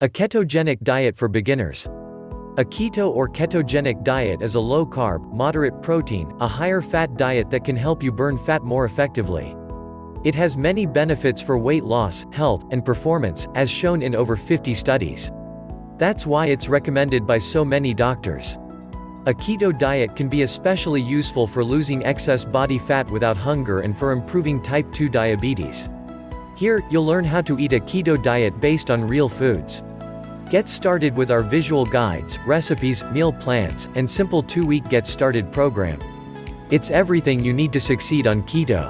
A ketogenic diet for beginners. A keto or ketogenic diet is a low-carb, moderate protein, a higher fat diet that can help you burn fat more effectively. It has many benefits for weight loss, health, and performance, as shown in over 50 studies. That's why it's recommended by so many doctors. A keto diet can be especially useful for losing excess body fat without hunger and for improving type 2 diabetes. Here, you'll learn how to eat a keto diet based on real foods. Get started with our visual guides, recipes, meal plans, and simple 2-week Get Started program. It's everything you need to succeed on keto.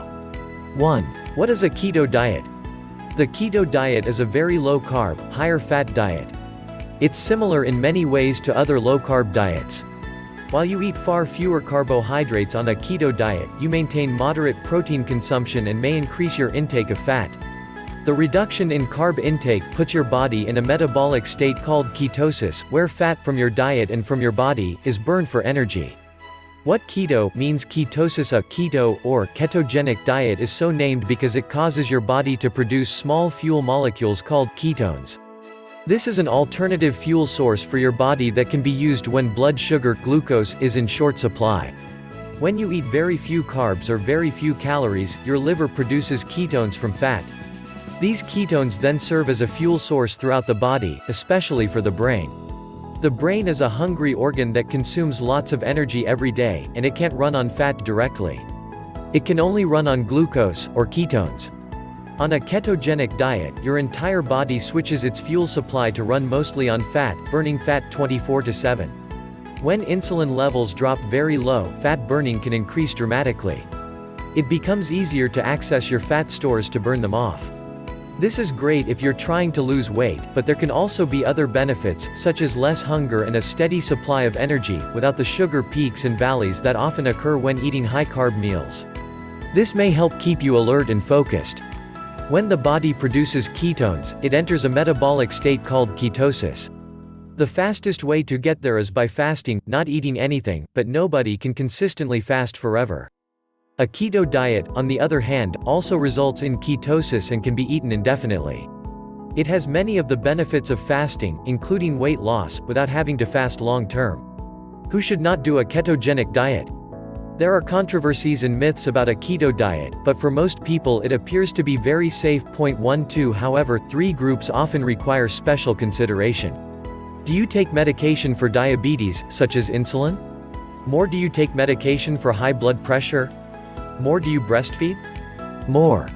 1. What is a keto diet? The keto diet is a very low-carb, higher-fat diet. It's similar in many ways to other low-carb diets. While you eat far fewer carbohydrates on a keto diet, you maintain moderate protein consumption and may increase your intake of fat. The reduction in carb intake puts your body in a metabolic state called ketosis, where fat from your diet and from your body is burned for energy. What keto means ketosis? A keto or ketogenic diet is so named because it causes your body to produce small fuel molecules called ketones. This is an alternative fuel source for your body that can be used when blood sugar, glucose, is in short supply. When you eat very few carbs or very few calories, your liver produces ketones from fat. These ketones then serve as a fuel source throughout the body, especially for the brain. The brain is a hungry organ that consumes lots of energy every day, and it can't run on fat directly. It can only run on glucose, or ketones. On a ketogenic diet, your entire body switches its fuel supply to run mostly on fat, burning fat 24/7. When insulin levels drop very low, fat burning can increase dramatically. It becomes easier to access your fat stores to burn them off. This is great if you're trying to lose weight, but there can also be other benefits, such as less hunger and a steady supply of energy, without the sugar peaks and valleys that often occur when eating high-carb meals. This may help keep you alert and focused. When the body produces ketones, it enters a metabolic state called ketosis. The fastest way to get there is by fasting, not eating anything, but nobody can consistently fast forever. A keto diet, on the other hand, also results in ketosis and can be eaten indefinitely. It has many of the benefits of fasting, including weight loss, without having to fast long-term. Who should not do a ketogenic diet? There are controversies and myths about a keto diet, but for most people it appears to be very safe. 12 However, 3 groups often require special consideration. Do you take medication for diabetes, such as insulin? More, do you take medication for high blood pressure? More, do you breastfeed? More.